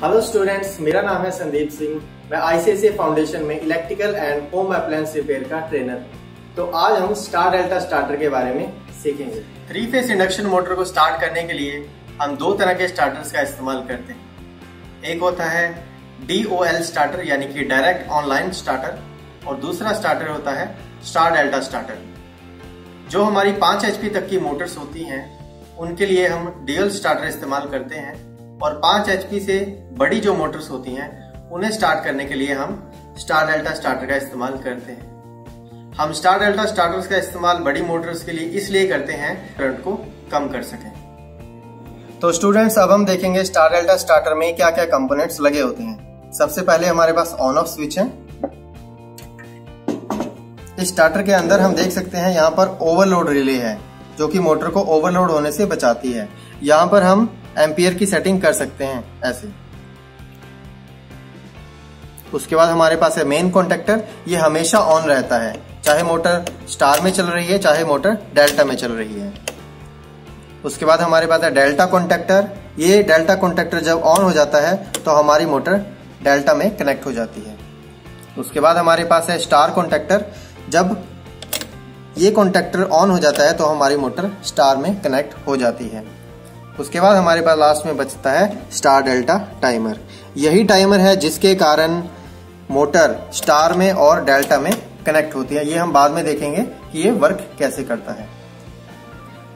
Hello students, मेरा नाम है संदीप सिंह। मैं आईसीआईसीआई फाउंडेशन में electrical and home appliance repair का ट्रेनर। तो आज हम स्टार डेल्टा स्टार्टर के बारे में सीखेंगे। 3 फेज इंडक्शन मोटर को स्टार्ट करने के लिए हम 2 तरह के स्टार्टर्स का इस्तेमाल करते हैं। एक होता है DOL स्टार्टर यानी कि डायरेक्ट ऑनलाइन स्टार्टर, और दूसरा स्टार्टर होता है स्टार डेल्टा स्टार्टर। जो हमारी 5 HP तक की मोटर्स होती हैं उनके लिए हम DOL स्टार्टर इस्तेमाल करते हैं, और 5 HP से बड़ी जो मोटर्स होती हैं उन्हें स्टार्ट करने के लिए हम स्टार डेल्टा स्टार्टर का इस्तेमाल करते हैं। हम स्टार डेल्टा स्टार्टर्स का इस्तेमाल बड़ी मोटर्स के लिए इसलिए करते हैं करंट को कम कर सकें। तो स्टूडेंट्स, अब हम देखेंगे स्टार डेल्टा स्टार्टर में क्या क्या कंपोनेंट्स लगे होते हैं। सबसे पहले हमारे पास ऑन ऑफ स्विच है। इस स्टार्टर के अंदर हम देख सकते हैं यहाँ पर ओवरलोड रिले है जो कि मोटर को ओवरलोड होने से बचाती है। यहाँ पर हम एम्पियर की सेटिंग कर सकते हैं ऐसे। उसके बाद हमारे पास है मेन कॉन्टेक्टर। ये हमेशा ऑन रहता है, चाहे मोटर स्टार में चल रही है चाहे मोटर डेल्टा में चल रही है। उसके बाद हमारे पास है डेल्टा कॉन्टेक्टर। ये डेल्टा कॉन्टेक्टर जब ऑन हो जाता है तो हमारी मोटर डेल्टा में कनेक्ट हो जाती है। उसके बाद हमारे पास है स्टार कॉन्टेक्टर। जब ये कॉन्टेक्टर ऑन हो जाता है तो हमारी मोटर स्टार में कनेक्ट हो जाती है। उसके बाद हमारे पास लास्ट में बचता है स्टार डेल्टा टाइमर। यही टाइमर है जिसके कारण मोटर स्टार में और डेल्टा में कनेक्ट होती है। ये हम बाद में देखेंगे कि ये वर्क कैसे करता है।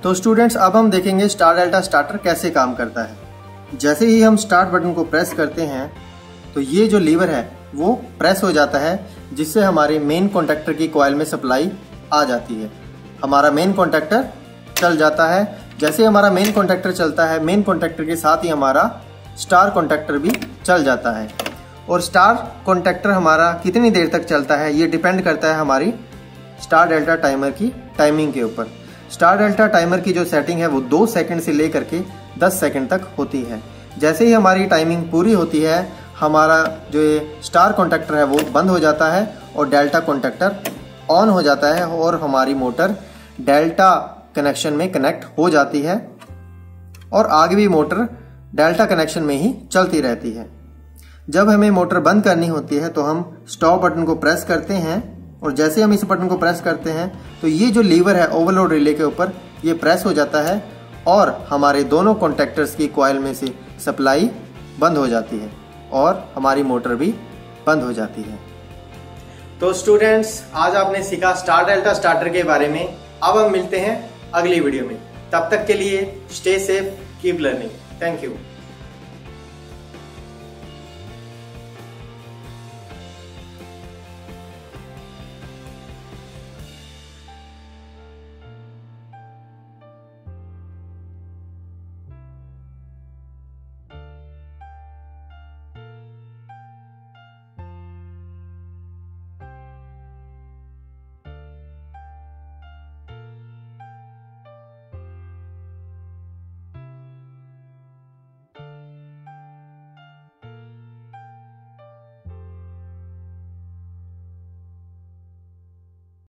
तो स्टूडेंट्स, अब हम देखेंगे स्टार डेल्टा स्टार्टर कैसे काम करता है। जैसे ही हम स्टार्ट बटन को प्रेस करते हैं तो ये जो लीवर है वो प्रेस हो जाता है, जिससे हमारे मेन कॉन्टेक्टर की कॉइल में सप्लाई आ जाती है। हमारा मेन कॉन्टेक्टर चल जाता है। जैसे हमारा मेन कॉन्टेक्टर चलता है, मेन कॉन्टेक्टर के साथ ही हमारा स्टार कॉन्टेक्टर भी चल जाता है। और स्टार कॉन्टेक्टर हमारा कितनी देर तक चलता है ये डिपेंड करता है हमारी स्टार डेल्टा टाइमर की टाइमिंग के ऊपर। स्टार डेल्टा टाइमर की जो सेटिंग है वो 2 सेकंड से लेकर के 10 सेकंड तक होती है। जैसे ही हमारी टाइमिंग पूरी होती है, हमारा जो ये स्टार कॉन्टेक्टर है वो बंद हो जाता है और डेल्टा कॉन्टेक्टर ऑन हो जाता है, और हमारी मोटर डेल्टा कनेक्शन में कनेक्ट हो जाती है, और आगे भी मोटर डेल्टा कनेक्शन में ही चलती रहती है। जब हमें मोटर बंद करनी होती है तो हम स्टॉप बटन को प्रेस करते हैं, और जैसे हम इस बटन को प्रेस करते हैं तो ये जो लीवर है ओवरलोड रिले के ऊपर ये प्रेस हो जाता है, और हमारे दोनों कॉन्टेक्टर्स की कॉइल में से सप्लाई बंद हो जाती है और हमारी मोटर भी बंद हो जाती है। तो स्टूडेंट्स, आज आपने सीखा स्टार डेल्टा स्टार्टर के बारे में। अब हम मिलते हैं अगली वीडियो में। तब तक के लिए stay safe, keep learning. Thank you.